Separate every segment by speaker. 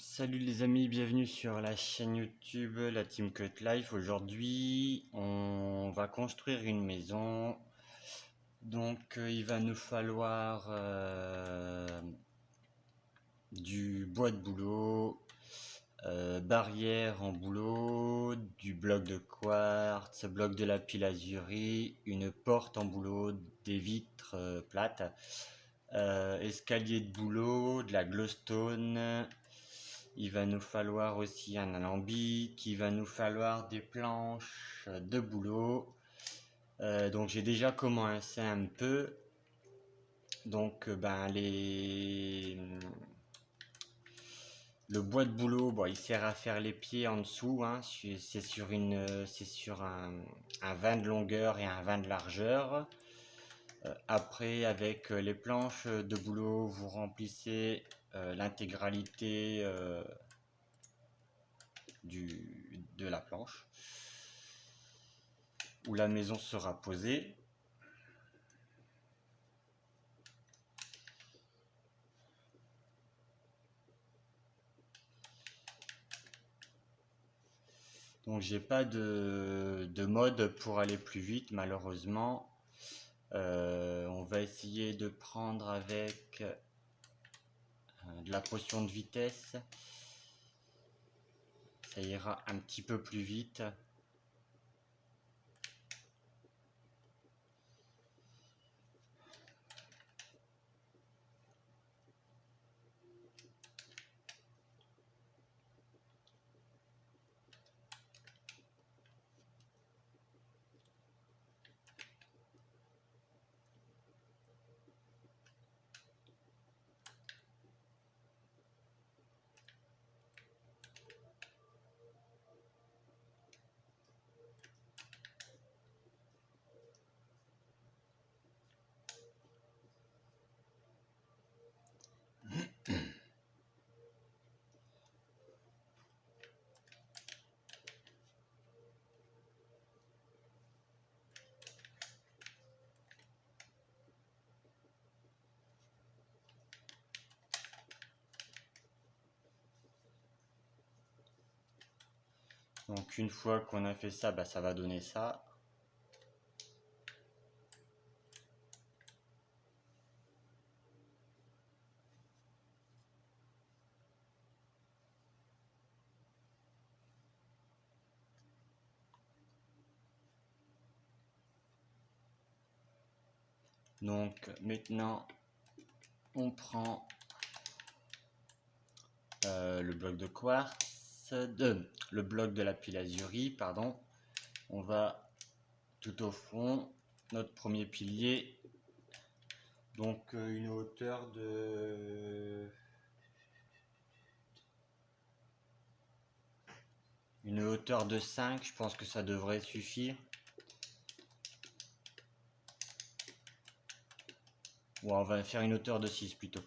Speaker 1: Salut les amis, bienvenue sur la chaîne YouTube la Team Cut Life. Aujourd'hui, on va construire une maison. Donc, il va nous falloir du bois de bouleau, barrière en bouleau, du bloc de quartz, bloc de lapis lazuli, une porte en bouleau, des vitres plates, escalier de bouleau, de la glowstone. Il va nous falloir aussi un alambic, il va nous falloir des planches de bouleau. Donc j'ai déjà commencé un peu. Donc le bois de bouleau, bon, il sert à faire les pieds en dessous. Hein. C'est sur un 20 de longueur et un 20 de largeur. Après, avec les planches de bouleau, vous remplissez l'intégralité de la planche où la maison sera posée. Donc j'ai pas de mode pour aller plus vite malheureusement. On va essayer de prendre avec de la potion de vitesse. Ça ira un petit peu plus vite. Donc une fois qu'on a fait ça, ça va donner ça. Donc maintenant on prend le bloc de quartz, le bloc de lapis lazuli, pardon. On va tout au fond, notre premier pilier. Donc une hauteur de 5, je pense que ça devrait suffire. Ou on va faire une hauteur de 6 plutôt.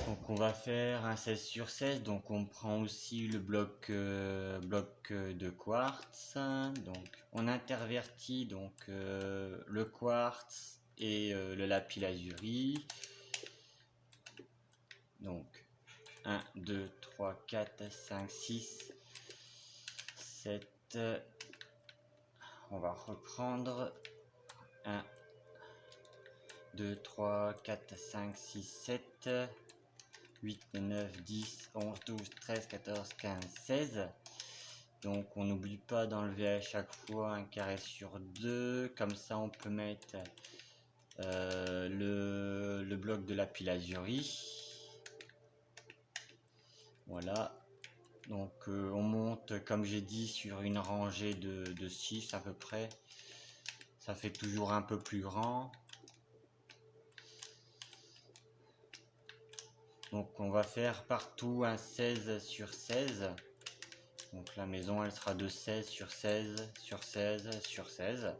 Speaker 1: Donc on va faire un 16 sur 16, donc on prend aussi le bloc de quartz. Donc on intervertit donc le quartz et le lapis lazuli. Donc 1, 2, 3, 4, 5, 6, 7. On va reprendre 1, 2, 3, 4, 5, 6, 7, 8, 9, 10, 11, 12, 13, 14, 15, 16. Donc on n'oublie pas d'enlever à chaque fois un carré sur 2. Comme ça on peut mettre le bloc de lapis lazuli. Voilà. Donc on monte, comme j'ai dit, sur une rangée de 6 à peu près. Ça fait toujours un peu plus grand. Donc on va faire partout un 16 sur 16. Donc la maison elle sera de 16 sur 16 sur 16 sur 16.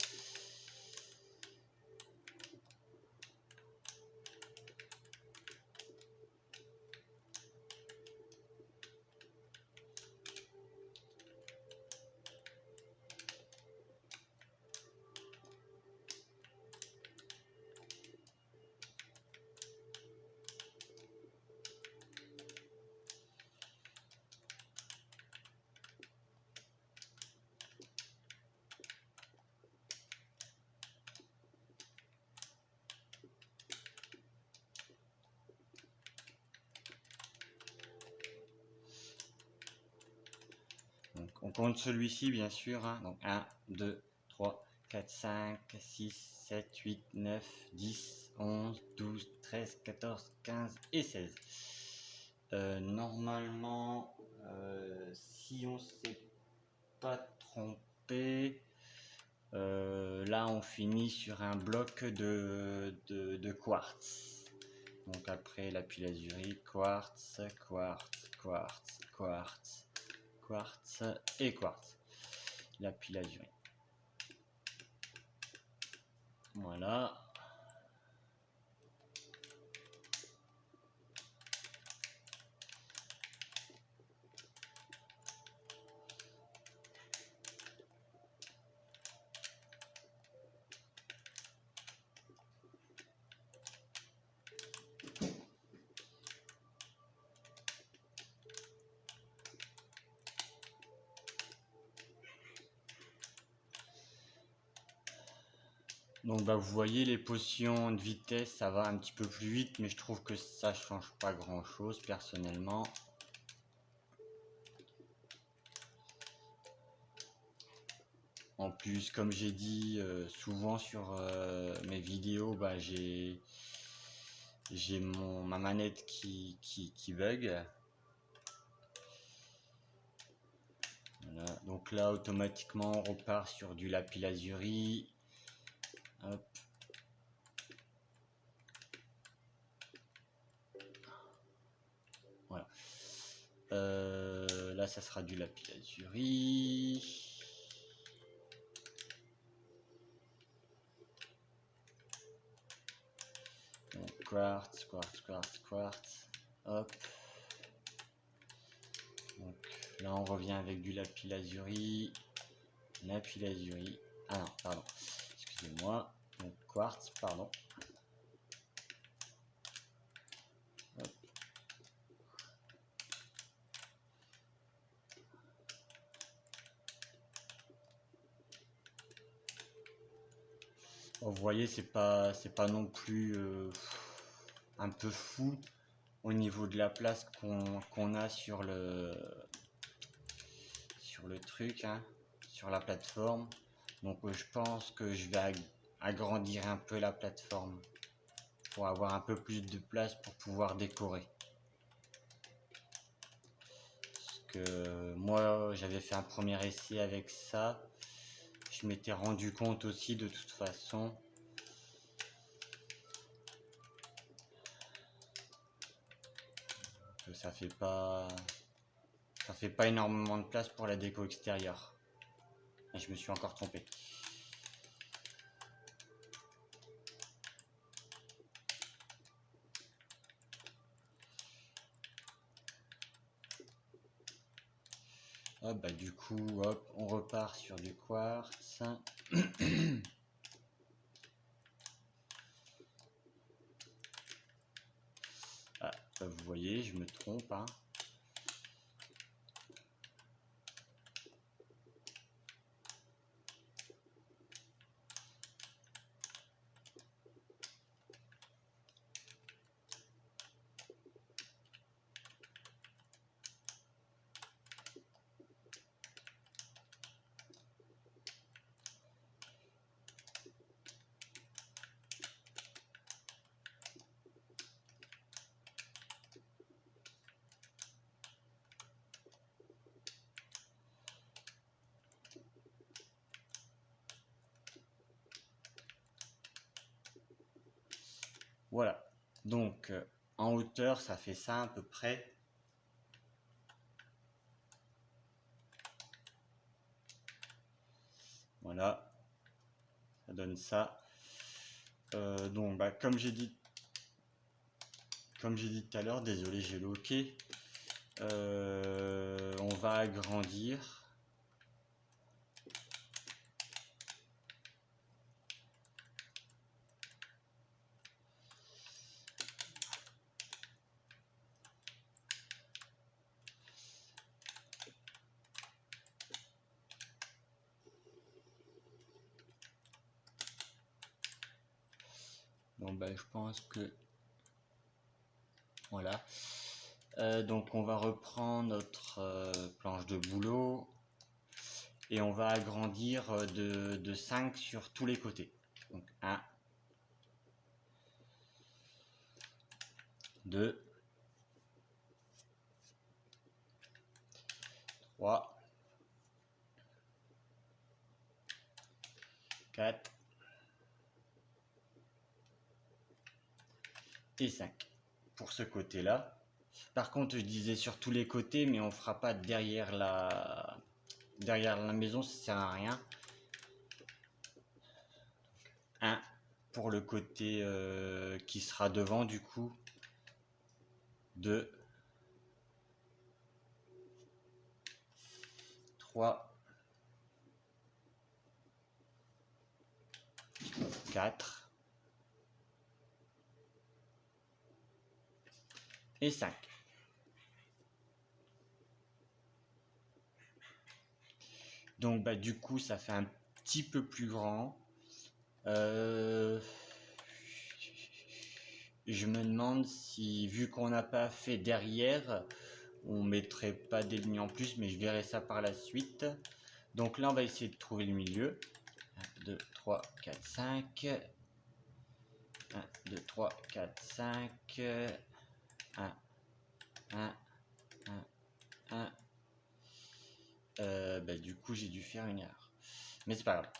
Speaker 1: On compte celui-ci bien sûr, hein. Donc 1, 2, 3, 4, 5, 6, 7, 8, 9, 10, 11, 12, 13, 14, 15 et 16. Normalement, si on s'est pas trompé, là on finit sur un bloc de quartz. Donc après lapis lazuli, quartz, quartz, quartz, quartz, quartz et quartz. Lapis lazuli. Voilà. Donc bah, vous voyez les potions de vitesse, ça va un petit peu plus vite, mais je trouve que ça change pas grand chose personnellement. En plus, comme j'ai dit souvent sur mes vidéos, bah, j'ai ma manette qui bug. Voilà. Donc là, automatiquement, on repart sur du lapis lazuli. Hop. Voilà. Là, ça sera du lapis lazuli. Donc, quartz, quartz, quartz, quartz. Hop. Donc là, on revient avec du lapis lazuli. Lapis lazuli. Ah non, pardon. Excusez-moi. Donc quartz, pardon. Hop. Vous voyez, c'est pas non plus un peu fou au niveau de la place qu'on a sur le truc, hein, sur la plateforme. Donc je pense que je vais agrandir un peu la plateforme pour avoir un peu plus de place pour pouvoir décorer. Parce que moi j'avais fait un premier essai avec ça. Je m'étais rendu compte aussi de toute façon que ça fait pas énormément de place pour la déco extérieure. Et je me suis encore trompé. Hop, bah du coup, hop, on repart sur du quartz. Ah, bah vous voyez, je me trompe, hein. Voilà. Donc, en hauteur, ça fait ça à peu près. Voilà. Ça donne ça. Donc, bah, comme j'ai dit tout à l'heure, désolé, j'ai loqué. On va agrandir. Donc, bah, je pense que voilà. Donc, on va reprendre notre planche de boulot. et on va agrandir de 5 sur tous les côtés. Donc 1, 2, 3, 4 et 5 pour ce côté là. Par contre, je disais sur tous les côtés, mais on fera pas derrière la maison, ça sert à rien. 1 pour le côté qui sera devant du coup. 2, 3, 4 et 5. Donc bah du coup ça fait un petit peu plus grand. Je me demande si, vu qu'on n'a pas fait derrière, on mettrait pas des lignes en plus, mais je verrai ça par la suite. Donc là on va essayer de trouver le milieu. 1, 2, 3, 4, 5. 1, 2, 3, 4, 5. 1, 1, 1, 1. Bah, du coup j'ai dû faire une erreur. Mais c'est pas grave.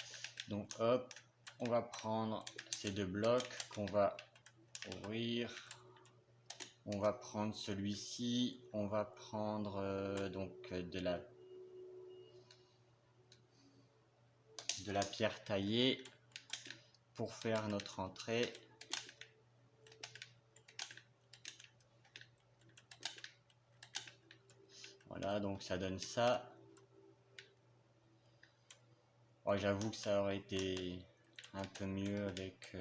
Speaker 1: Donc hop, on va prendre ces deux blocs qu'on va ouvrir. On va prendre celui-ci. On va prendre donc de la pierre taillée pour faire notre entrée. Voilà, donc ça donne ça. Oh, j'avoue que ça aurait été un peu mieux avec...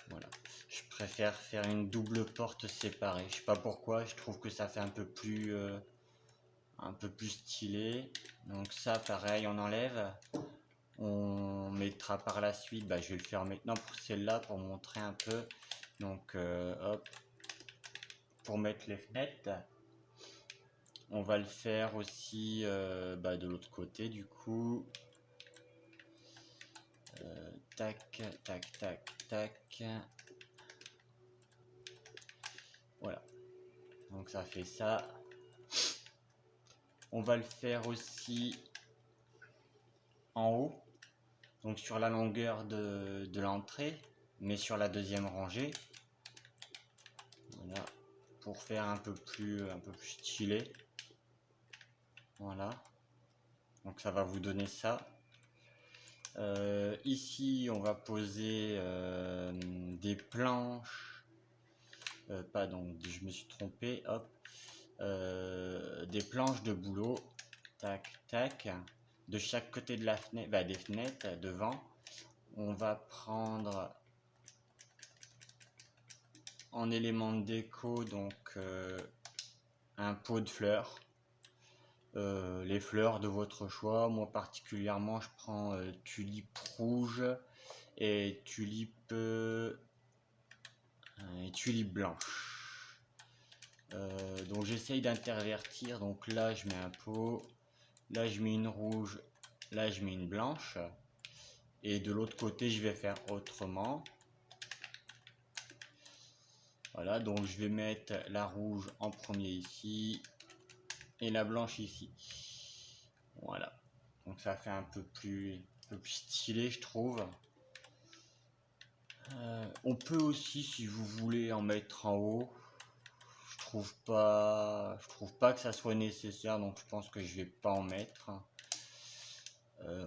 Speaker 1: Voilà. Je préfère faire une double porte séparée. Je sais pas pourquoi, je trouve que ça fait un peu plus stylé. Donc ça, pareil, on enlève. On mettra par la suite, bah, je vais le faire maintenant pour celle-là, pour montrer un peu. Donc hop, pour mettre les fenêtres. On va le faire aussi de l'autre côté du coup. Tac, tac, tac, tac. Voilà. Donc ça fait ça. On va le faire aussi en haut. Donc sur la longueur de l'entrée, mais sur la deuxième rangée. Voilà. Pour faire un peu plus stylé. Voilà. Donc ça va vous donner ça. Ici on va poser des planches. Pardon, je me suis trompé. Hop. Des planches de boulot. Tac, tac. De chaque côté de la fenêtre, des fenêtres devant. On va prendre en élément de déco donc un pot de fleurs. Les fleurs de votre choix. Moi particulièrement je prends tulipe rouge et tulipe blanche. Donc j'essaye d'intervertir. Donc là je mets un pot, là je mets une rouge, là je mets une blanche, et de l'autre côté je vais faire autrement. Voilà, donc je vais mettre la rouge en premier ici et la blanche ici. Voilà, donc ça fait un peu plus stylé je trouve. On peut aussi, si vous voulez, en mettre en haut. Je trouve pas que ça soit nécessaire, donc je pense que je vais pas en mettre.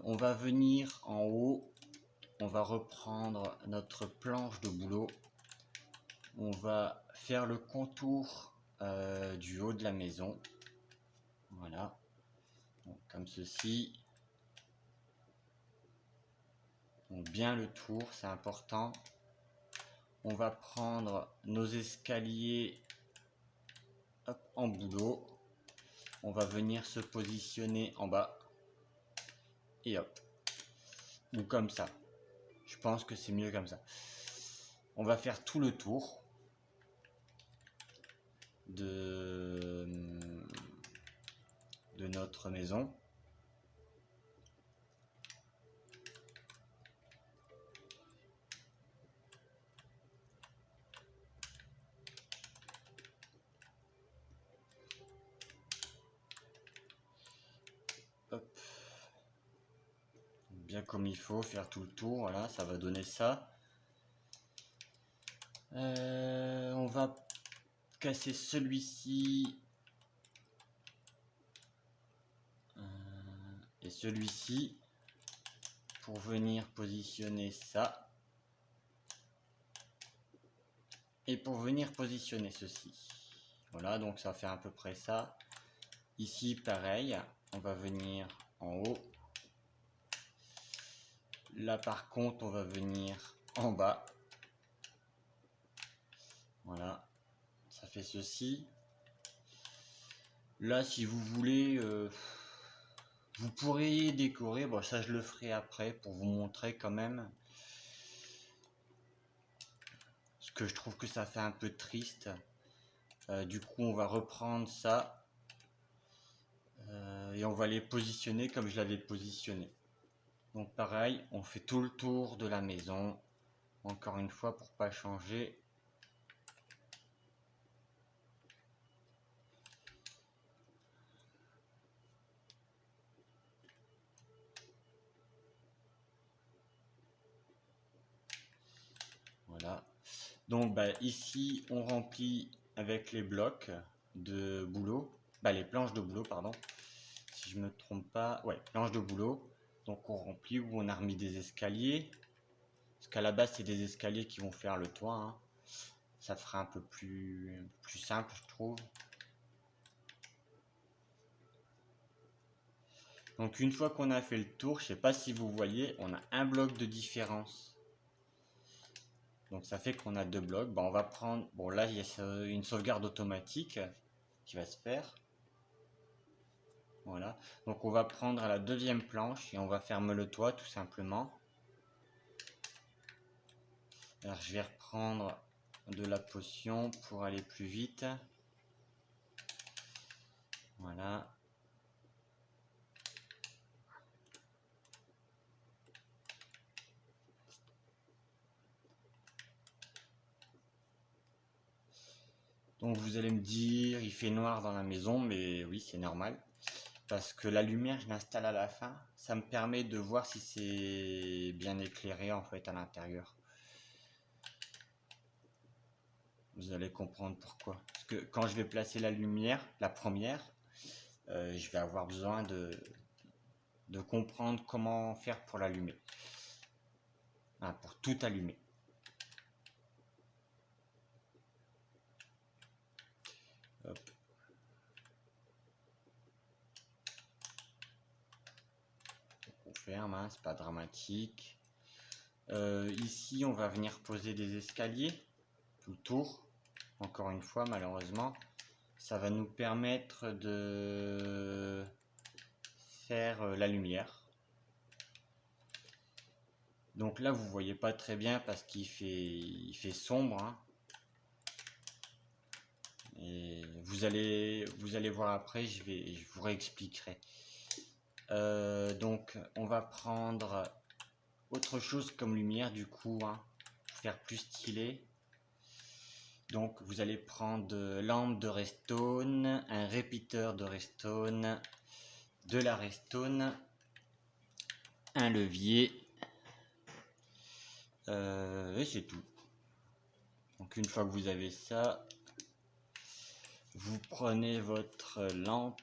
Speaker 1: On va venir en haut, on va reprendre notre planche de boulot. On va faire le contour du haut de la maison. Voilà, donc, comme ceci. Donc bien le tour, c'est important. On va prendre nos escaliers en boulot. On va venir se positionner en bas. Et hop. Ou comme ça. Je pense que c'est mieux comme ça. On va faire tout le tour de notre maison. Hop. Bien comme il faut, faire tout le tour, voilà, ça va donner ça. On va casser celui-ci et celui-ci pour venir positionner ça et pour venir positionner ceci. Voilà, donc ça fait à peu près ça. Ici pareil, on va venir en haut. Là par contre on va venir en bas. Voilà, ça fait ceci. Là si vous voulez, vous pourriez décorer. Bon, ça je le ferai après pour vous montrer quand même. Parce que je trouve que ça fait un peu triste. Du coup on va reprendre ça. Et on va les positionner comme je l'avais positionné. Donc pareil, on fait tout le tour de la maison. Encore une fois pour pas changer. Voilà. Donc ici on remplit avec les blocs de boulot. Les planches de boulot, pardon. Si je me trompe pas. Ouais, planches de boulot. Donc on remplit où on a remis des escaliers. Parce qu'à la base c'est des escaliers qui vont faire le toit. Hein. Ça fera un peu plus simple je trouve. Donc une fois qu'on a fait le tour, je sais pas si vous voyez, on a un bloc de différence. Donc ça fait qu'on a deux blocs. On va prendre, bon là il y a une sauvegarde automatique qui va se faire. Voilà, donc on va prendre la deuxième planche et on va fermer le toit tout simplement. Alors je vais reprendre de la potion pour aller plus vite. Voilà. Donc vous allez me dire, il fait noir dans la maison, mais oui c'est normal. Parce que la lumière, je l'installe à la fin. Ça me permet de voir si c'est bien éclairé en fait à l'intérieur. Vous allez comprendre pourquoi. Parce que quand je vais placer la lumière, la première, je vais avoir besoin de comprendre comment faire pour l'allumer. Pour tout allumer. Hop. On ferme, hein, c'est pas dramatique. Ici, on va venir poser des escaliers tout le tour. Encore une fois, malheureusement, ça va nous permettre de faire la lumière. Donc là, vous voyez pas très bien parce qu'il fait sombre. Hein. Et vous allez voir après, je vous réexpliquerai. Donc on va prendre autre chose comme lumière du coup, hein, pour faire plus stylé. Donc vous allez prendre lampe de redstone, un répéteur de redstone, de la redstone, un levier, et c'est tout. Donc une fois que vous avez ça, vous prenez votre lampe,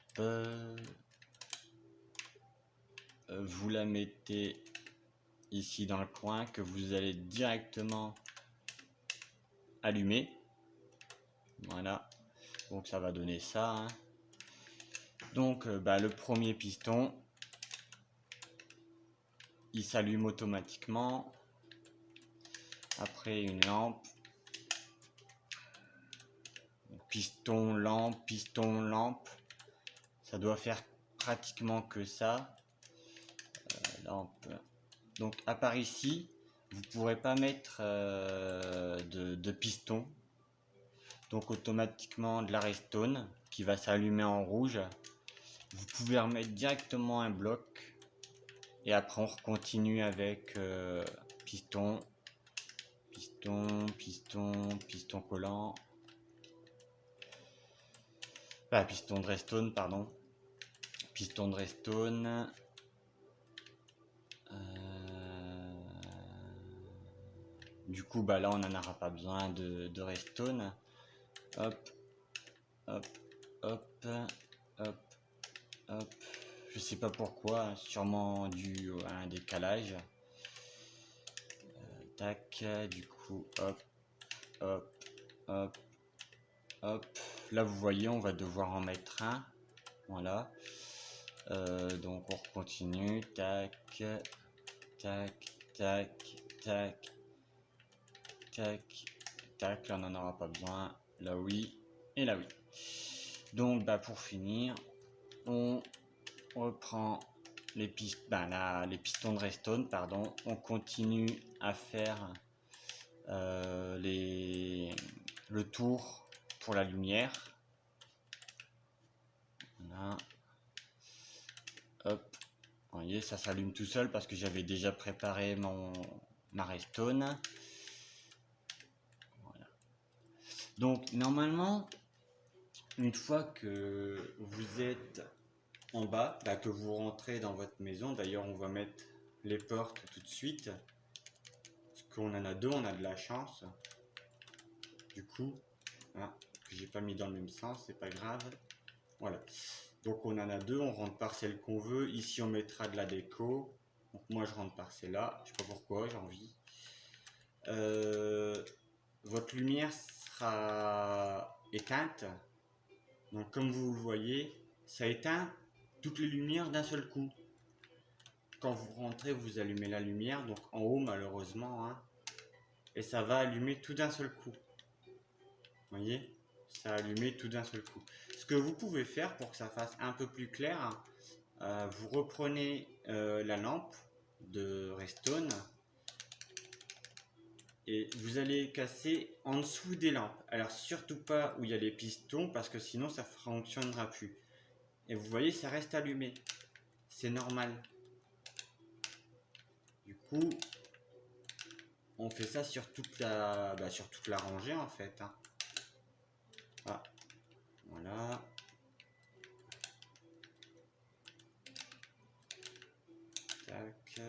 Speaker 1: vous la mettez ici dans le coin que vous allez directement allumer. Voilà, donc ça va donner ça. Hein. Donc le premier piston, il s'allume automatiquement. Après une lampe, piston, lampe. Ça doit faire pratiquement que ça. Lampe. Donc à part ici, vous ne pourrez pas mettre de piston. Donc automatiquement de la redstone qui va s'allumer en rouge. Vous pouvez remettre directement un bloc. Et après on continue avec piston, piston, piston, piston collant. Piston de redstone, pardon. Piston de redstone. Du coup, là, on n'en aura pas besoin de redstone. Hop, hop, hop, hop, hop. Je sais pas pourquoi, sûrement dû à un décalage. Tac, du coup, hop, hop, hop, hop. Là, vous voyez, on va devoir en mettre un. Voilà. Donc, on continue. Tac, tac, tac, tac, tac, tac. Là, on n'en aura pas besoin. Là, oui. Et là, oui. Donc, pour finir, on reprend les les pistons de redstone, pardon. On continue à faire le tour pour la lumière. Voilà. Hop. Vous voyez, ça s'allume tout seul parce que j'avais déjà préparé ma redstone. Voilà. Donc, normalement, une fois que vous êtes en bas, que vous rentrez dans votre maison, d'ailleurs, on va mettre les portes tout de suite. Parce qu'on en a deux, on a de la chance. Du coup, que j'ai pas mis dans le même sens, c'est pas grave. Voilà. Donc on en a deux, on rentre par celle qu'on veut. Ici on mettra de la déco. Donc moi je rentre par celle-là. Je sais pas pourquoi, j'ai envie. Votre lumière sera éteinte. Donc comme vous le voyez, ça éteint toutes les lumières d'un seul coup. Quand vous rentrez, vous allumez la lumière. Donc en haut malheureusement. Et ça va allumer tout d'un seul coup. Vous voyez, ça a allumé tout d'un seul coup. Ce que vous pouvez faire pour que ça fasse un peu plus clair, vous reprenez la lampe de redstone et vous allez casser en dessous des lampes. Alors surtout pas où il y a les pistons parce que sinon ça ne fonctionnera plus. Et vous voyez, ça reste allumé. C'est normal. Du coup, on fait ça sur toute la, sur toute la rangée en fait. Voilà. Tac.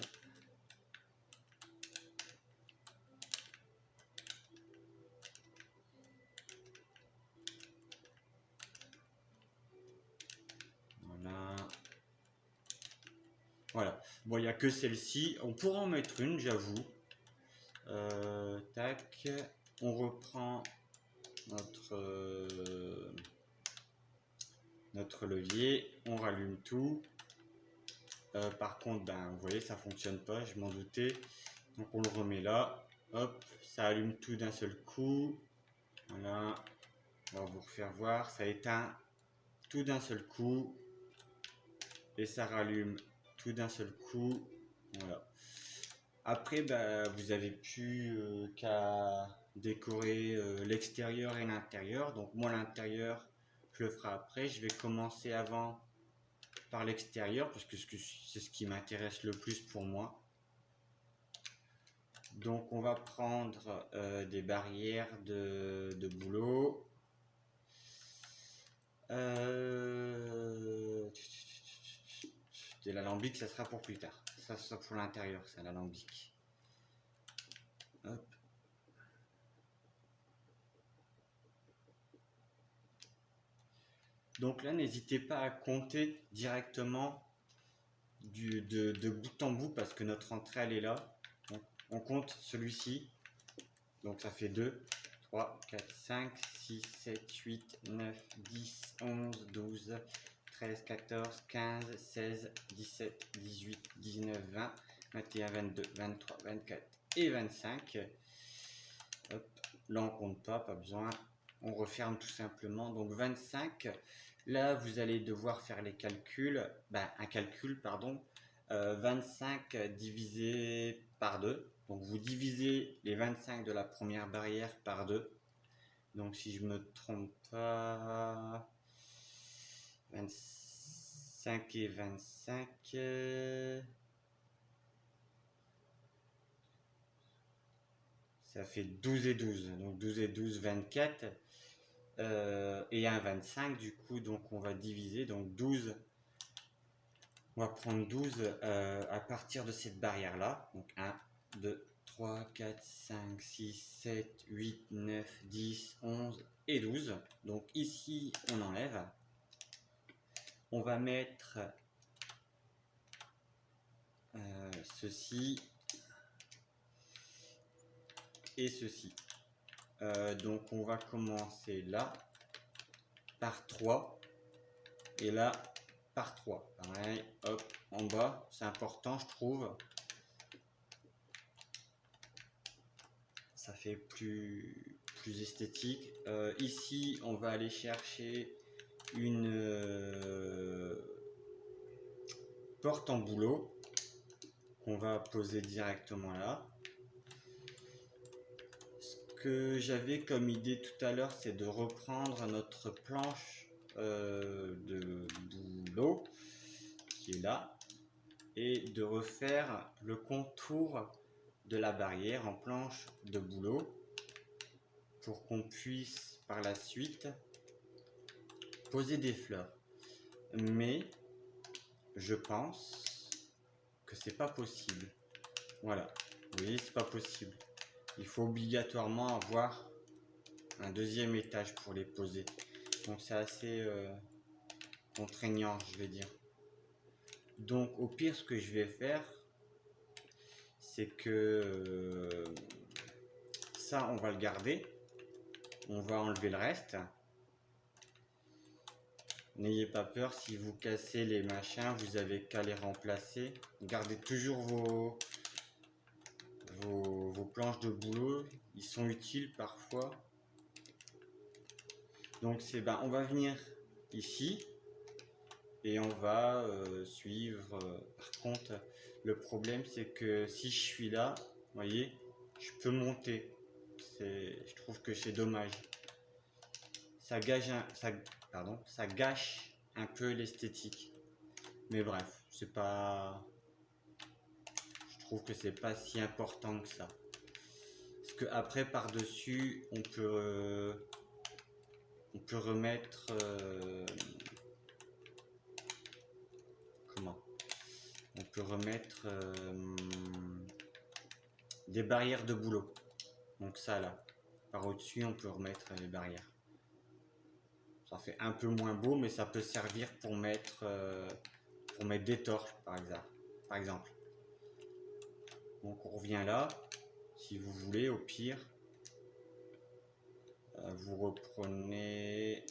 Speaker 1: Voilà. Bon, il n'y a que celle-ci. On pourra en mettre une, j'avoue. Tac. On reprend notre levier. On rallume tout. Par contre, vous voyez, ça fonctionne pas. Je m'en doutais. Donc, on le remet là. Hop. Ça allume tout d'un seul coup. Voilà. On va vous refaire voir. Ça éteint tout d'un seul coup. Et ça rallume tout d'un seul coup. Voilà. Après, vous avez plus qu'à décorer l'extérieur et l'intérieur. Donc moi, l'intérieur, je le ferai après. Je vais commencer avant par l'extérieur parce que c'est ce qui m'intéresse le plus pour moi. Donc on va prendre des barrières de boulot. De l'alambic, ça sera pour plus tard. Ça sera pour l'intérieur, c'est l'alambic. Hop. Donc là, n'hésitez pas à compter directement de bout en bout parce que notre entrée elle est là. Donc, on compte celui-ci. Donc ça fait 2, 3, 4, 5, 6, 7, 8, 9, 10, 11, 12, 13, 14, 15, 16, 17, 18, 19, 20, 21, 22, 23, 24 et 25. Hop. Là on compte pas besoin. On referme tout simplement. Donc 25. Là, vous allez devoir faire les calculs, un calcul, pardon, 25 divisé par 2. Donc, vous divisez les 25 de la première barrière par 2. Donc, si je me trompe pas, 25, 5 et 25. Ça fait 12 et 12. Donc 12 et 12, 24. Et un 25 du coup. Donc on va diviser. Donc 12. On va prendre 12 à partir de cette barrière-là. Donc 1, 2, 3, 4, 5, 6, 7, 8, 9, 10, 11 et 12. Donc ici, on enlève. On va mettre ceci et ceci. Donc on va commencer là par 3 et là par 3. Pareil, hop, en bas, c'est important, je trouve. Ça fait plus esthétique. Ici, on va aller chercher une porte en bouleau qu'on va poser directement là. Ce que j'avais comme idée tout à l'heure, c'est de reprendre notre planche de bouleau qui est là et de refaire le contour de la barrière en planche de bouleau pour qu'on puisse par la suite poser des fleurs. Mais je pense que c'est pas possible. Voilà, vous voyez, c'est pas possible. Il faut obligatoirement avoir un deuxième étage pour les poser. Donc c'est assez contraignant, je vais dire. Donc au pire, ce que je vais faire, c'est que ça, on va le garder. On va enlever le reste. N'ayez pas peur, si vous cassez les machins, vous avez qu'à les remplacer. Gardez toujours vos planches de boulot, ils sont utiles parfois. Donc c'est on va venir ici et on va suivre. Par contre, le problème c'est que si je suis là, vous voyez, je peux monter. Je trouve que c'est dommage. Ça gâche ça gâche un peu l'esthétique. Mais bref, c'est pas. Je trouve que c'est pas si important que ça. Parce que après par dessus, on peut remettre comment? On peut remettre des barrières de boulot. Donc ça là, par au-dessus, on peut remettre les barrières. Ça fait un peu moins beau, mais ça peut servir pour mettre des torches, par exemple. Donc on revient là, si vous voulez, au pire. Vous reprenez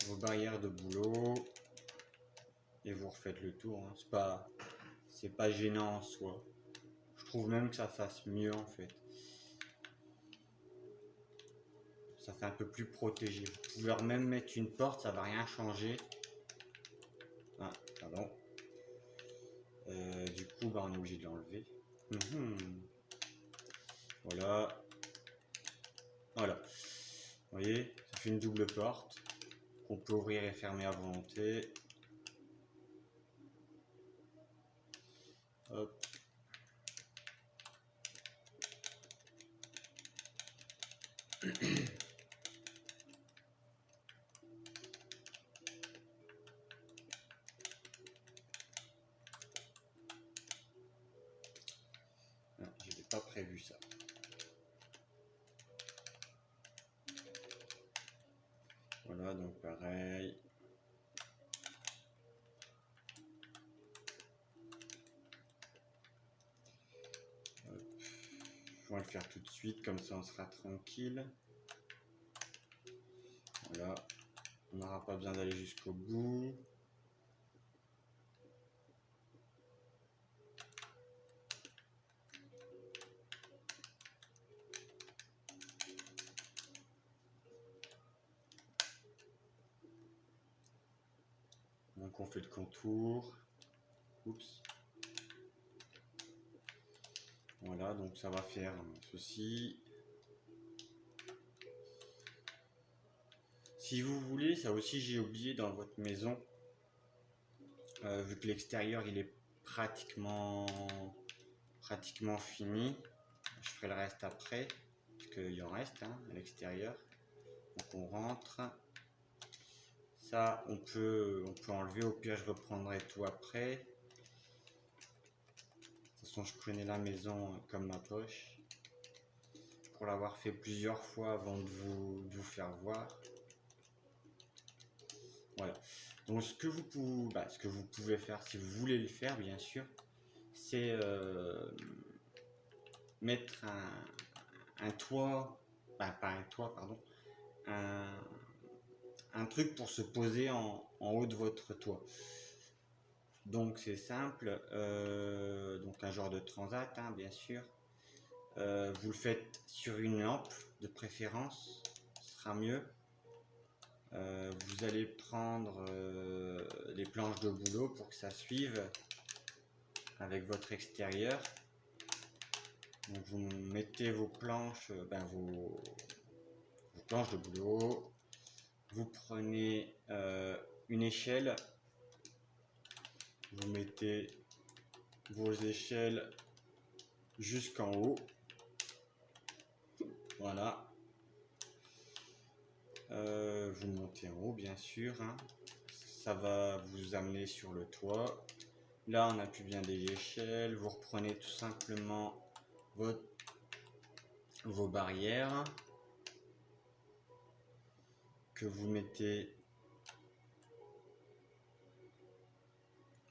Speaker 1: vos barrières de boulot et vous refaites le tour. Hein. C'est pas gênant en soi. Je trouve même que ça fasse mieux en fait. Ça fait un peu plus protégé. Vous pouvez même mettre une porte, ça va rien changer. Ah, pardon. Du coup, on est obligé de l'enlever. Voilà. Voilà. Vous voyez, ça fait une double porte qu'on peut ouvrir et fermer à volonté. Hop. Je n'avais pas prévu ça. Voilà, donc pareil. Hop. On va le faire tout de suite, comme ça on sera tranquille. Voilà, on n'aura pas besoin d'aller jusqu'au bout. Donc on fait le contour. Oups. Voilà, donc ça va faire ceci. Si vous voulez, ça aussi j'ai oublié dans votre maison, vu que l'extérieur il est pratiquement fini. Je ferai le reste après, parce qu'il en reste à l'extérieur. Donc on rentre. Ça, on peut enlever. Au pire, je reprendrai tout après. De toute façon, je connais la maison comme ma poche. Pour l'avoir fait plusieurs fois avant de vous faire voir. Voilà. Donc, ce que vous pouvez faire, si vous voulez le faire, bien sûr, c'est mettre un toit, pas un toit, pardon, un truc pour se poser en haut de votre toit. Donc c'est simple, donc un genre de transat, bien sûr. Vous le faites sur une lampe de préférence, ce sera mieux. Vous allez prendre les planches de boulot pour que ça suive avec votre extérieur. Donc vous mettez vos planches, vos planches de boulot. Vous prenez une échelle, vous mettez vos échelles jusqu'en haut. Voilà. Vous montez en haut, bien sûr. Ça va vous amener sur le toit. Là, on appuie bien des échelles. Vous reprenez tout simplement vos barrières que vous mettez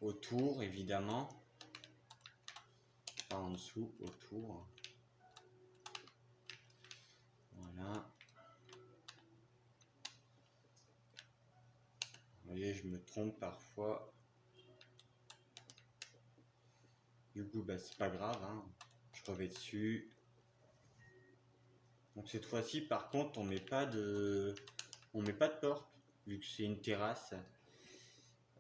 Speaker 1: autour, évidemment. Pas en dessous, autour. Voilà. Vous voyez, je me trompe parfois. Du coup, c'est pas grave. Je revais dessus. Donc cette fois-ci, par contre, on met pas de porte, vu que c'est une terrasse.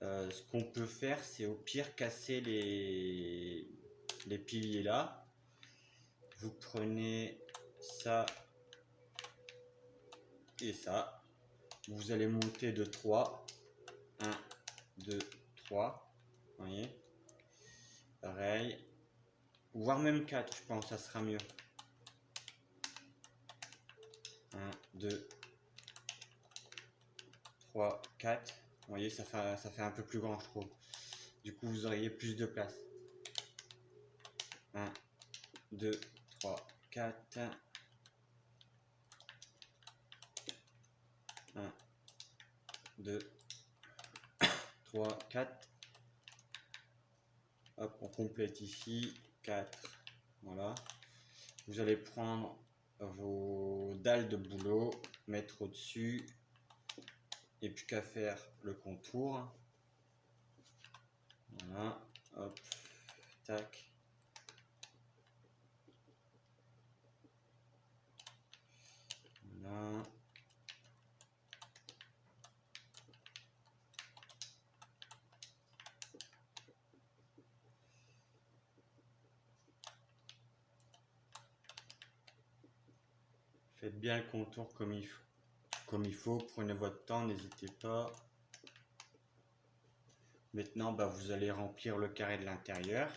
Speaker 1: Ce qu'on peut faire, c'est au pire casser les piliers là. Vous prenez ça et ça. Vous allez monter de 3. 1, 2, 3. Vous voyez? Pareil. Voire même 4, je pense, ça sera mieux. 1, 2, 3, 4. Vous voyez, ça fait un peu plus grand, je trouve. Du coup, vous auriez plus de place. 1, 2, 3, 4. 1, 2, 3, 4. Hop, on complète ici. 4. Voilà. Vous allez prendre vos dalles de boulot, mettre au-dessus. Et puis qu'à faire le contour. Voilà. Hop. Tac. Voilà. Faites bien le contour comme il faut. Prenez votre temps, n'hésitez pas. Maintenant, vous allez remplir le carré de l'intérieur.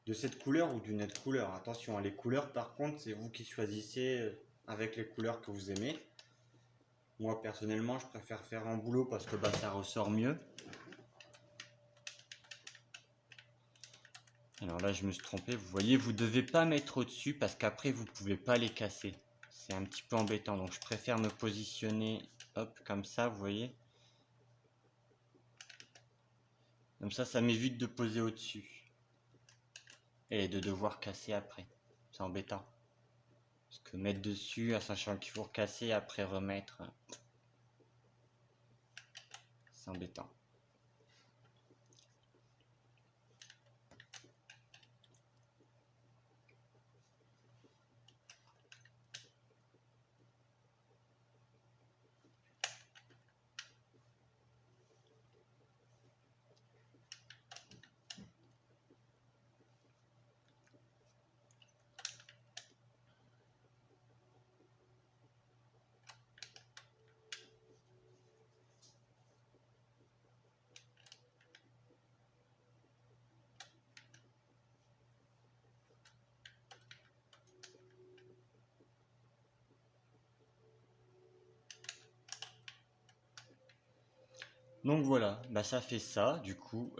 Speaker 1: De cette couleur ou d'une autre couleur. Attention, les couleurs, par contre, c'est vous qui choisissez avec les couleurs que vous aimez. Moi, personnellement, je préfère faire en boulot parce que ça ressort mieux. Alors là, je me suis trompé. Vous voyez, vous ne devez pas mettre au-dessus parce qu'après, vous ne pouvez pas les casser. C'est un petit peu embêtant. Donc, je préfère me positionner comme ça, vous voyez. Comme ça m'évite de poser au-dessus. Et de devoir casser après. C'est embêtant. Parce que mettre dessus, en sachant qu'il faut recasser, après remettre, c'est embêtant. Donc voilà, bah ça fait ça du coup.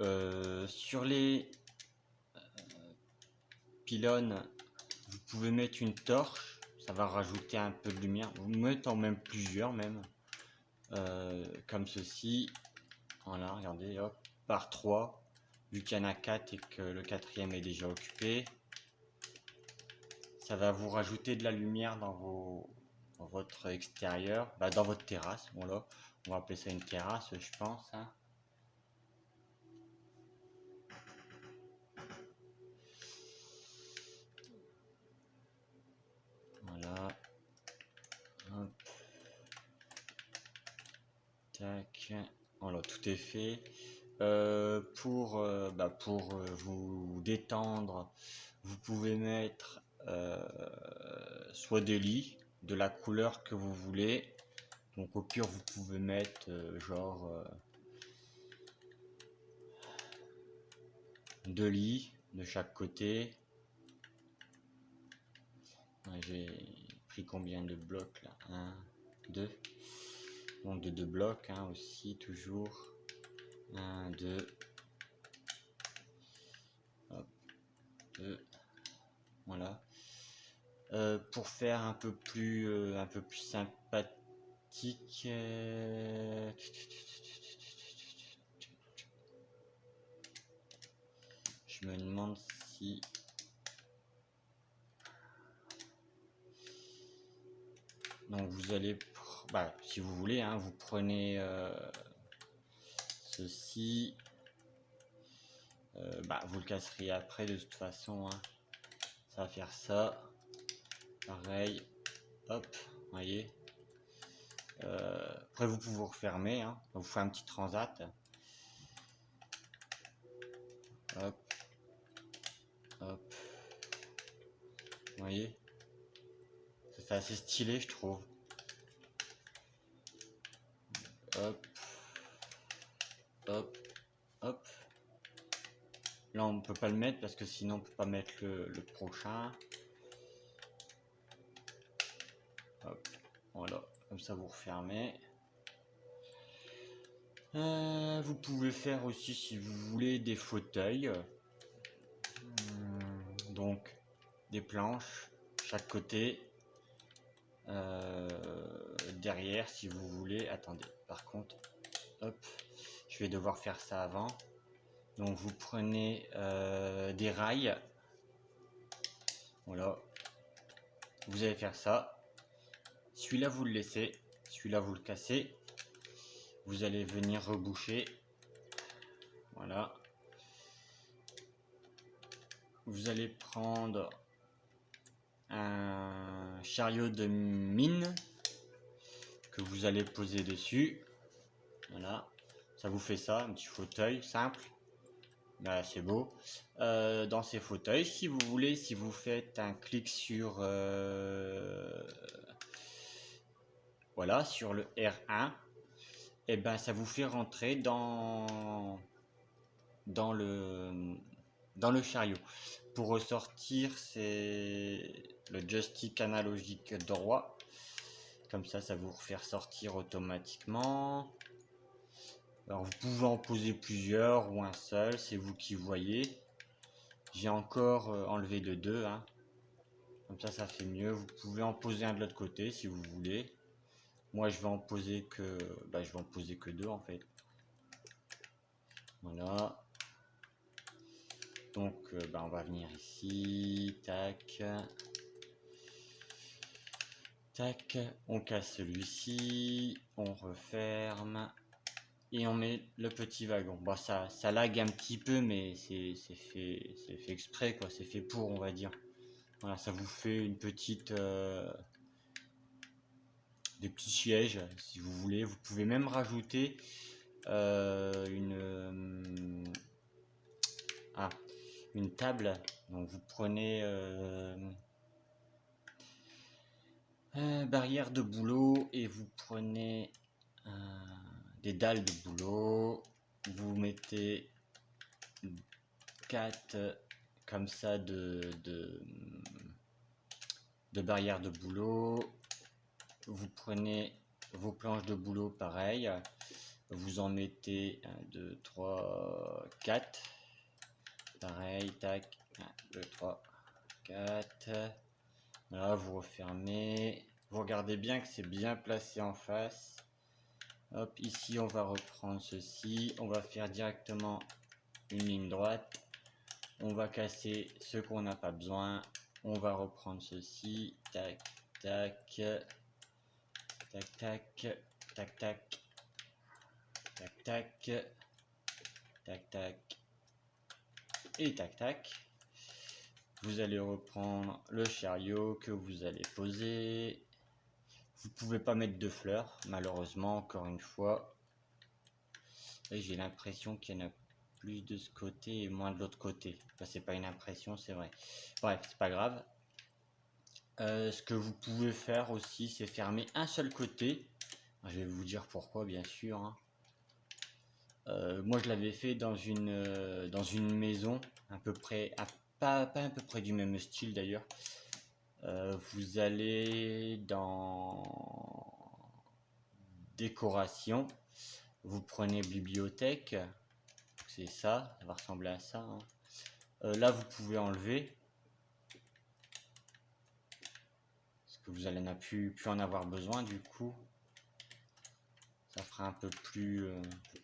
Speaker 1: Sur les pylônes, vous pouvez mettre une torche, ça va rajouter un peu de lumière. Vous mettez en même plusieurs même, comme ceci. Voilà, regardez, hop, par 3, vu qu'il y en a 4 et que le quatrième est déjà occupé. Ça va vous rajouter de la lumière dans votre extérieur, bah, dans votre terrasse. Bon là, on va appeler ça une terrasse, je pense. Hein. Voilà. Hop. Tac. Voilà, tout est fait. Pour vous détendre, vous pouvez mettre soit des lits de la couleur que vous voulez. Donc au pire, vous pouvez mettre genre 2 lits de chaque côté. Ouais, j'ai pris combien de blocs là? 1, 2. Donc de 2 blocs hein, aussi, toujours. 1, 2. Hop, 2. Voilà. Pour faire un peu plus sympathique. Je me demande si. Donc vous allez, si vous voulez, hein, vous prenez ceci. Vous le casserez après de toute façon. Hein. Ça va faire ça. Pareil. Hop, voyez. Après vous pouvez vous refermer. Hein. Vous faites un petit transat. Hop. Hop. Vous voyez. Ça fait assez stylé je trouve. Hop. Hop. Hop. Là on peut pas le mettre parce que sinon on peut pas mettre le prochain. Hop. Voilà. Comme ça vous refermez. Vous pouvez faire aussi si vous voulez des fauteuils. Donc des planches chaque côté. Derrière si vous voulez. Attendez, par contre, hop, je vais devoir faire ça avant. Donc vous prenez des rails. Voilà. Vous allez faire ça. Celui-là vous le laissez. Celui-là vous le cassez. Vous allez venir reboucher. Voilà. Vous allez prendre un chariot de mine que vous allez poser dessus. Voilà. Ça vous fait ça, un petit fauteuil simple. Là, c'est beau. Dans ces fauteuils, si vous voulez, si vous faites un clic sur voilà, sur le R1, et ben ça vous fait rentrer dans le chariot. Pour ressortir, c'est le joystick analogique droit. Comme ça vous refait ressortir automatiquement. Alors vous pouvez en poser plusieurs ou un seul, c'est vous qui voyez. J'ai encore enlevé de 2. Hein. Comme ça fait mieux. Vous pouvez en poser un de l'autre côté si vous voulez. Moi je vais en poser que 2 en fait. Voilà. Donc on va venir ici. Tac. Tac. On casse celui-ci. On referme. Et on met le petit wagon. Bon, ça lag un petit peu, mais c'est fait exprès, quoi. C'est fait pour, on va dire. Voilà, ça vous fait une petite, des petits sièges, si vous voulez. Vous pouvez même rajouter une table. Donc vous prenez barrière de boulot et vous prenez des dalles de boulot. Vous mettez 4 comme ça de barrières de boulot. Vous prenez vos planches de boulot pareil. Vous en mettez 1, 2, 3, 4. Pareil, tac, 1, 2, 3, 4. Voilà, vous refermez. Vous regardez bien que c'est bien placé en face. Hop, ici on va reprendre ceci. On va faire directement une ligne droite. On va casser ce qu'on n'a pas besoin. On va reprendre ceci. Tac, tac, tac, tac, tac, tac, tac, tac, tac, tac, et tac, tac. Vous allez reprendre le chariot que vous allez poser. Vous pouvez pas mettre de fleurs, malheureusement, encore une fois. Et j'ai l'impression qu'il y en a plus de ce côté et moins de l'autre côté. Enfin, c'est pas une impression, c'est vrai. Bref, c'est pas grave. Ce que vous pouvez faire aussi, c'est fermer un seul côté. Je vais vous dire pourquoi, bien sûr. Hein. Moi, je l'avais fait dans une maison, à peu près, pas à peu près du même style d'ailleurs. Vous allez dans décoration, vous prenez bibliothèque, c'est ça, ça va ressembler à ça. Hein. Là, vous pouvez enlever, parce que vous allez plus en avoir besoin du coup. Ça fera un peu plus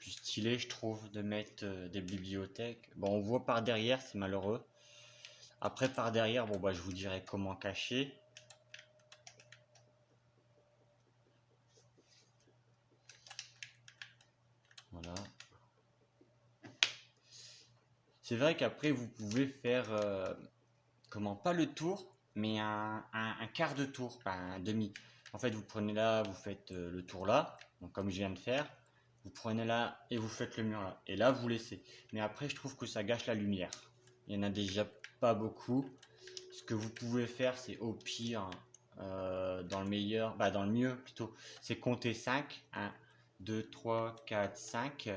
Speaker 1: stylé, je trouve, de mettre des bibliothèques. Bon, on voit par derrière, c'est malheureux. Après, par derrière, bon, bah, je vous dirai comment cacher. Voilà. C'est vrai qu'après, vous pouvez faire, comment, pas le tour, mais un quart de tour, pas un demi. En fait, vous prenez là, vous faites le tour là, donc comme je viens de faire. Vous prenez là et vous faites le mur là. Et là, vous laissez. Mais après, je trouve que ça gâche la lumière. Il y en a déjà pas beaucoup. Ce que vous pouvez faire, c'est au pire, dans le meilleur, bah dans le mieux plutôt, c'est compter 5. 1, 2, 3, 4, 5.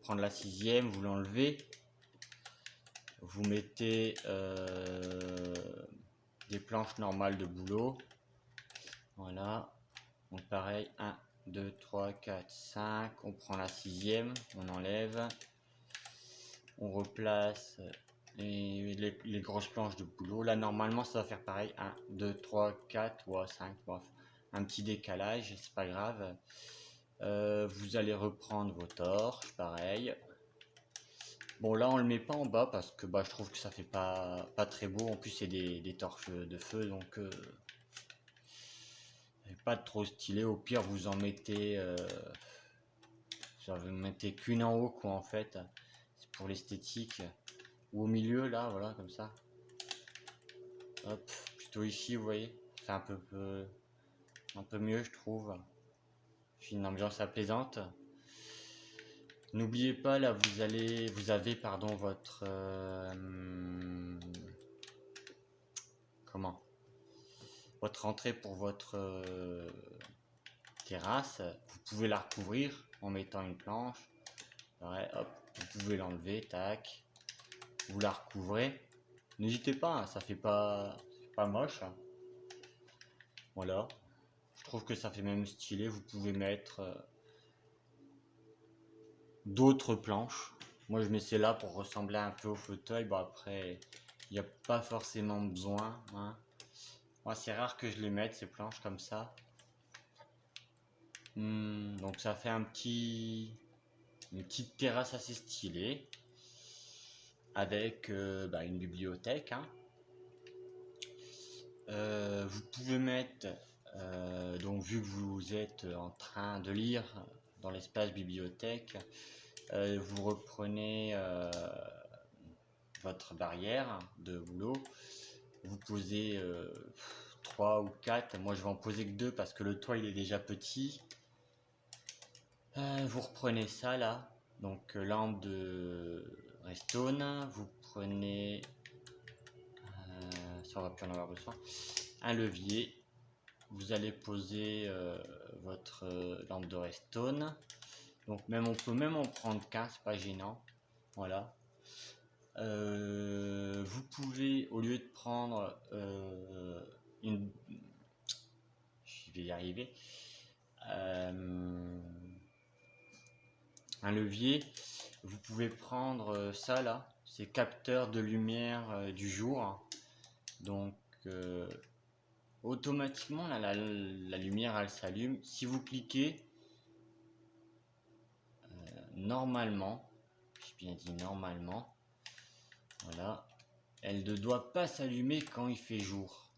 Speaker 1: Prendre la sixième, vous l'enlevez. Vous mettez des planches normales de boulot. Voilà. Donc pareil, 1, 2, 3, 4, 5. On prend la sixième, on enlève. On replace les grosses planches de boulot. Là, normalement, ça va faire pareil. 1, 2, 3, 4 ou 5. Bref, un petit décalage, c'est pas grave. Vous allez reprendre vos torches, pareil. Bon, là, on le met pas en bas parce que bah, je trouve que ça fait pas très beau. En plus, c'est des torches de feu, donc pas trop stylé. Au pire, vous en mettez, qu'une en haut, quoi, en fait. C'est pour l'esthétique. Ou au milieu, là, voilà, comme ça. Hop, plutôt ici, vous voyez. C'est un peu mieux, je trouve. Puis une ambiance apaisante. N'oubliez pas, là, vous avez, pardon, votre comment, votre entrée pour votre terrasse. Vous pouvez la recouvrir en mettant une planche. Ouais, hop, vous pouvez l'enlever, tac. Vous la recouvrez. N'hésitez pas, hein, ça fait pas moche. Hein. Voilà. Je trouve que ça fait même stylé. Vous pouvez mettre d'autres planches. Moi, je mets celle-là pour ressembler un peu au fauteuil. Bon, après, il n'y a pas forcément besoin. Hein. Moi, c'est rare que je les mette, ces planches comme ça. Donc, ça fait une petite terrasse assez stylée. Avec une bibliothèque. Hein. Vous pouvez mettre, donc vu que vous êtes en train de lire dans l'espace bibliothèque, vous reprenez votre barrière de boulot, vous posez 3 ou 4, moi je vais en poser que 2 parce que le toit il est déjà petit. Vous reprenez ça là, donc lampe de redstone, vous prenez, ça on va plus en avoir besoin, un levier, vous allez poser votre lampe de redstone, donc on peut même en prendre qu'un, c'est pas gênant, voilà. Vous pouvez, au lieu de prendre je vais y arriver, un levier, vous pouvez prendre ça là, c'est capteur de lumière du jour. Donc automatiquement là, la lumière elle s'allume. Si vous cliquez, normalement, j'ai bien dit normalement, voilà, elle ne doit pas s'allumer quand il fait jour.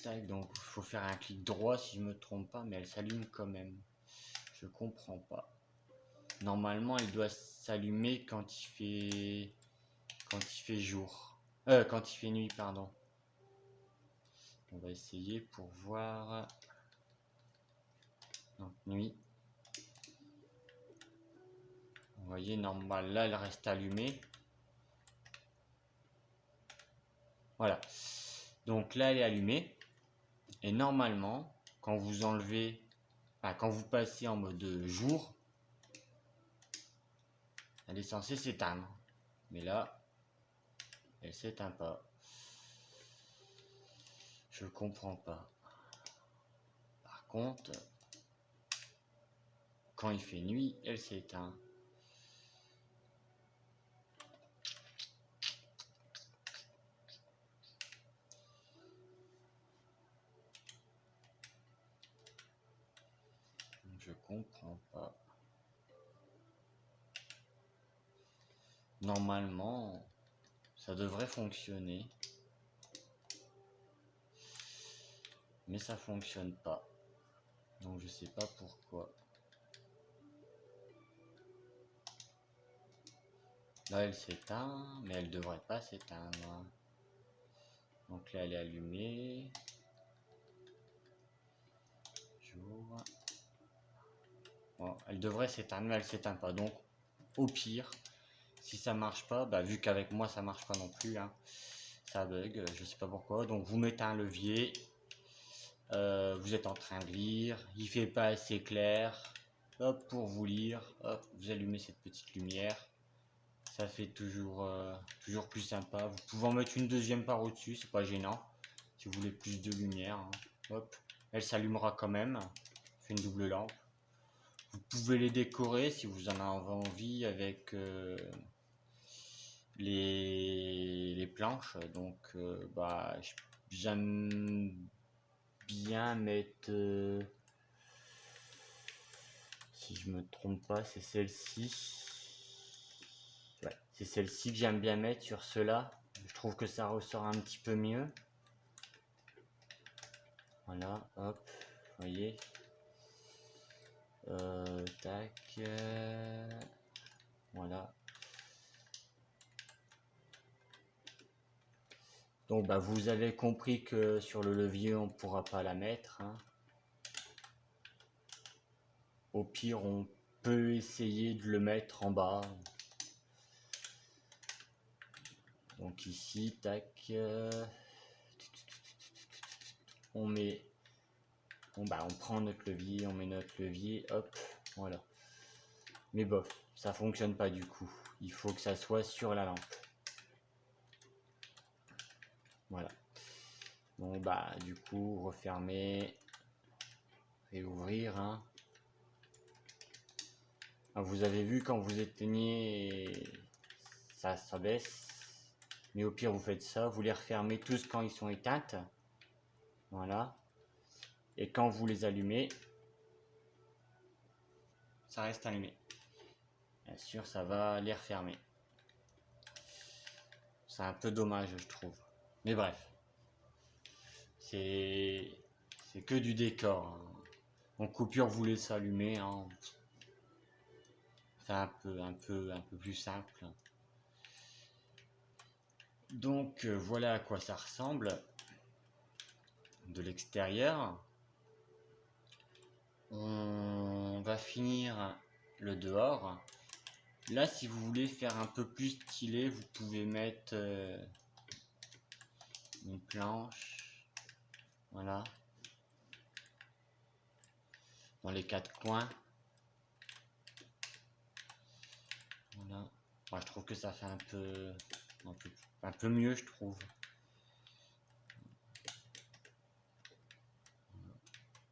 Speaker 1: Tac, donc il faut faire un clic droit si je me trompe pas, mais elle s'allume quand même. Je comprends pas. Normalement, elle doit s'allumer quand il fait jour. Quand il fait nuit, pardon. On va essayer pour voir. Donc nuit. Vous voyez, normal, là, elle reste allumée. Voilà. Donc là, elle est allumée. Et normalement, quand vous enlevez, quand vous passez en mode jour, elle est censée s'éteindre. Mais là, elle s'éteint pas. Je comprends pas. Par contre, quand il fait nuit, elle s'éteint. Je comprends pas. Normalement, ça devrait fonctionner. Mais ça fonctionne pas. Donc je sais pas pourquoi. Là elle s'éteint, mais elle devrait pas s'éteindre. Donc là elle est allumée. Jour. Bon, elle devrait s'éteindre, mais elle s'éteint pas. Donc au pire, si ça marche pas, vu qu'avec moi ça marche pas non plus, hein, ça bug, je sais pas pourquoi. Donc vous mettez un levier. Vous êtes en train de lire, il fait pas assez clair. Hop, pour vous lire, hop, vous allumez cette petite lumière. Ça fait toujours plus sympa. Vous pouvez en mettre une deuxième par au-dessus, c'est pas gênant. Si vous voulez plus de lumière, hein. Hop, elle s'allumera quand même. Fait une double lampe. Vous pouvez les décorer si vous en avez envie avec les planches. Donc, j'aime bien mettre, si je me trompe pas, c'est celle-ci. Ouais, c'est celle-ci que j'aime bien mettre sur ceux-là. Je trouve que ça ressort un petit peu mieux. Voilà, hop, vous voyez. Tac. Voilà. Donc vous avez compris que sur le levier on ne pourra pas la mettre, hein. Au pire on peut essayer de le mettre en bas. Donc ici, tac. On met. On prend notre levier, on met notre levier, hop, voilà. Mais bof, ça fonctionne pas du coup. Il faut que ça soit sur la lampe. Voilà. Bon du coup, refermer et ouvrir, hein. Vous avez vu quand vous éteignez, ça baisse. Mais au pire, vous faites ça, vous les refermez tous quand ils sont éteintes. Voilà. Et quand vous les allumez, ça reste allumé. Bien sûr, ça va les refermer. C'est un peu dommage, je trouve. Mais bref. C'est que du décor, hein. En coupure, vous laissez allumer, hein. C'est un peu plus simple. Donc voilà à quoi ça ressemble de l'extérieur. On va finir le dehors. Là, si vous voulez faire un peu plus stylé, vous pouvez mettre une planche, voilà, dans les quatre coins. Voilà. Je trouve que ça fait un peu mieux, je trouve.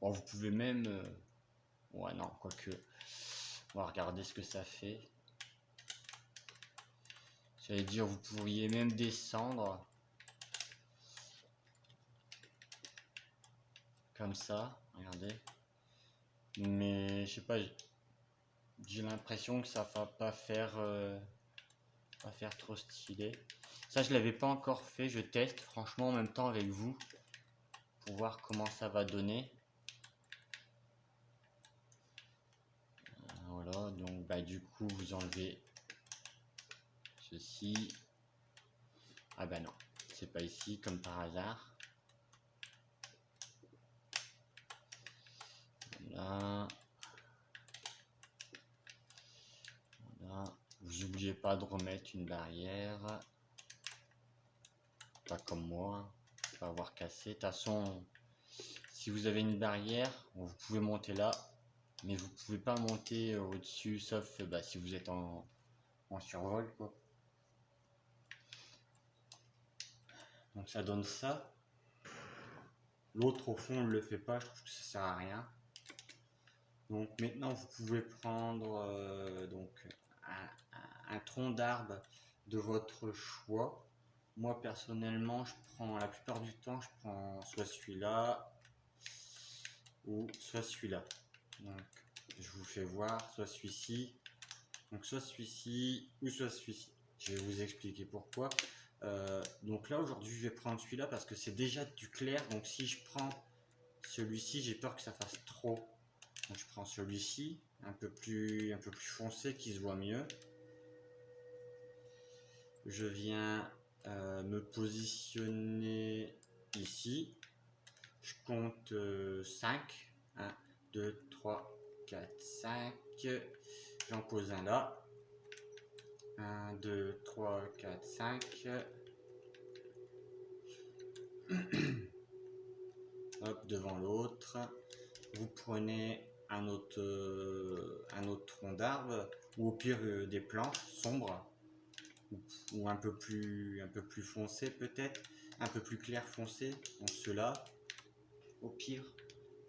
Speaker 1: Bon, vous pouvez même Ouais, non, quoique. On va regarder ce que ça fait. J'allais dire, vous pourriez même descendre. Comme ça, regardez. Mais je sais pas, j'ai l'impression que ça va pas faire trop stylé. Ça, je l'avais pas encore fait, je teste franchement en même temps avec vous pour voir comment ça va donner. Voilà, donc bah du coup vous enlevez ceci. Ah bah non, c'est pas ici comme par hasard. Voilà. Voilà. Vous n'oubliez pas de remettre une barrière. Pas comme moi, pas avoir cassé. De toute façon, si vous avez une barrière, vous pouvez monter là, mais vous pouvez pas monter au-dessus, sauf bah, si vous êtes en survol, quoi. Donc ça donne ça. L'autre au fond ne le fait pas, je trouve que ça sert à rien. Donc maintenant vous pouvez prendre donc un tronc d'arbre de votre choix. Moi personnellement, je prends la plupart du temps, je prends soit celui-là ou soit celui-là. Donc je vous fais voir, soit celui-ci, donc soit celui-ci ou soit celui-ci. Je vais vous expliquer pourquoi. Donc là aujourd'hui je vais prendre celui-là parce que c'est déjà du clair, donc si je prends celui-ci j'ai peur que ça fasse trop. Donc je prends celui-ci, un peu plus foncé qui se voit mieux. Je viens me positionner ici. Je compte 5. 1, 2, 3, 4, 5. J'en pose un là. 1, 2, 3, 4, 5. Hop, devant l'autre. Vous prenez un autre tronc d'arbre, ou au pire des planches sombres, ou un peu plus foncé peut-être, un peu plus clair foncé, donc ceux-là, au pire,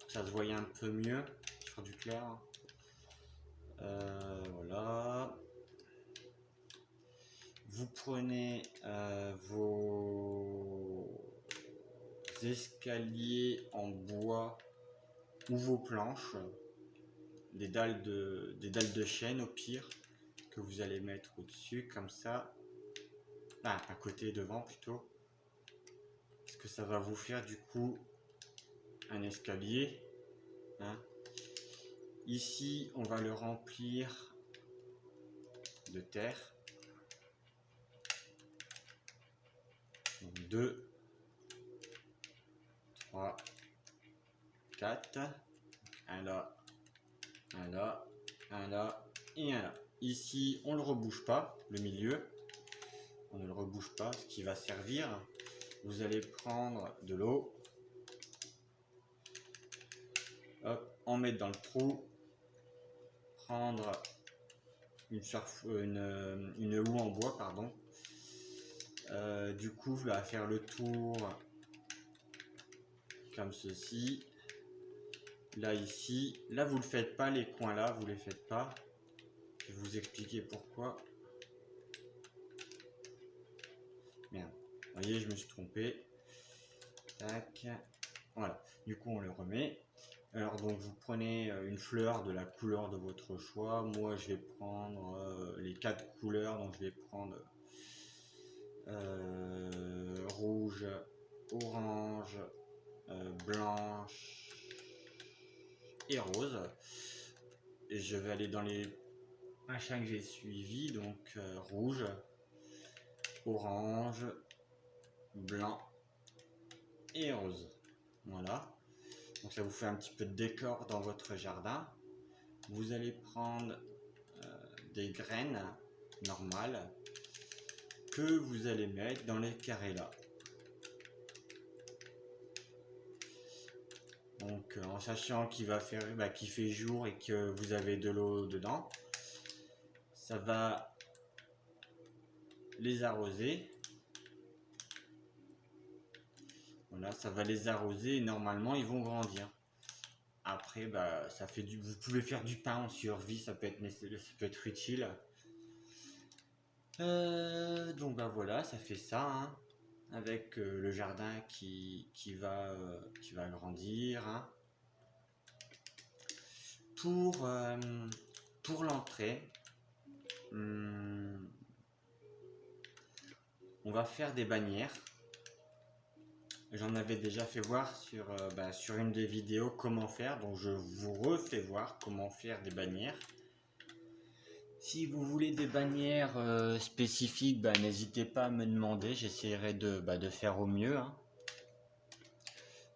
Speaker 1: ça se voyait un peu mieux sur du clair. Voilà. Vous prenez vos escaliers en bois ou vos planches, des dalles de chêne au pire, que vous allez mettre au-dessus comme ça, à côté, devant plutôt, parce que ça va vous faire du coup un escalier, hein. Ici on va le remplir de terre, donc 2, 3, 4, un là, un là, un là et un là. Ici on ne le rebouge pas, le milieu on ne le rebouge pas, ce qui va servir, vous allez prendre de l'eau, hop, en mettre dans le trou, prendre une houe en bois, pardon. Du coup, je vais faire le tour comme ceci. Là, ici. Là, vous ne le faites pas, les coins là, vous ne les faites pas. Je vais vous expliquer pourquoi. Merde. Vous voyez, je me suis trompé. Tac. Voilà. Du coup, on le remet. Alors, donc, vous prenez une fleur de la couleur de votre choix. Moi, je vais prendre les 4 couleurs. Donc, je vais prendre rouge, orange, blanche et rose. Et je vais aller dans les machins que j'ai suivis, donc rouge, orange, blanc et rose. Voilà. Donc ça vous fait un petit peu de décor dans votre jardin. Vous allez prendre des graines normales que vous allez mettre dans les carrés là. Donc en sachant qu'il va faire, qu'il fait jour et que vous avez de l'eau dedans, ça va les arroser. Voilà, ça va les arroser et normalement ils vont grandir. Après, bah, vous pouvez faire du pain en survie, ça peut être utile. Donc bah voilà, ça fait ça, hein, avec le jardin qui va grandir, hein. Pour, pour l'entrée, on va faire des bannières. J'en avais déjà fait voir sur une des vidéos comment faire, donc je vous refais voir comment faire des bannières. Si vous voulez des bannières spécifiques, bah, n'hésitez pas à me demander, j'essaierai de faire au mieux, hein.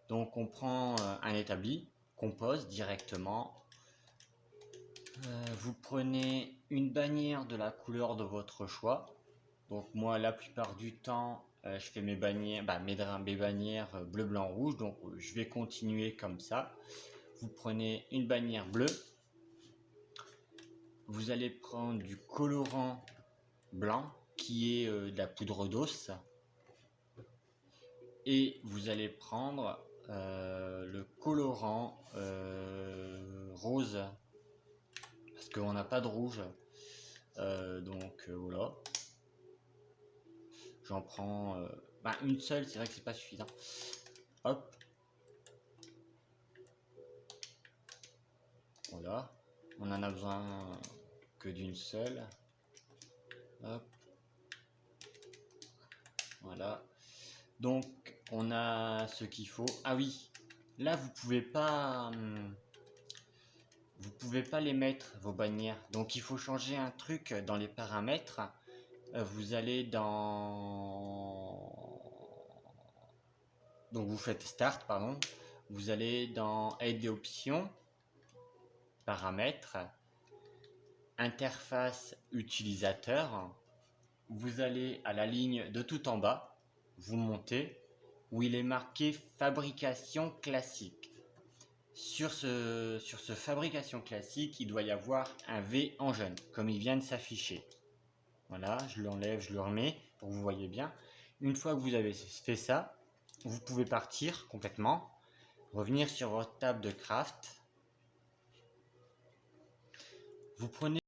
Speaker 1: Donc on prend un établi, qu'on pose directement. Vous prenez une bannière de la couleur de votre choix. Donc moi, la plupart du temps, je fais mes bannières, mes bannières bleu, blanc, rouge. Donc je vais continuer comme ça. Vous prenez une bannière bleue. Vous allez prendre du colorant blanc qui est de la poudre d'os. Et vous allez prendre le colorant rose. Parce qu'on n'a pas de rouge. Donc voilà. J'en prends une seule, c'est vrai que c'est pas suffisant. Hop. Voilà. On en a besoin que d'une seule. Hop. Voilà. Donc on a ce qu'il faut. Ah oui. Là vous pouvez pas les mettre vos bannières. Donc il faut changer un truc dans les paramètres. Vous allez dans... Donc vous faites Start, pardon. Vous allez dans Aide et options, Paramètres, Interface utilisateur. Vous allez à la ligne de tout en bas, vous montez, où il est marqué Fabrication classique. Sur ce Fabrication classique, il doit y avoir un V en jaune, comme il vient de s'afficher. Voilà, je l'enlève, je le remets pour que vous voyez bien. Une fois que vous avez fait ça, vous pouvez partir complètement, revenir sur votre table de craft. Vous prenez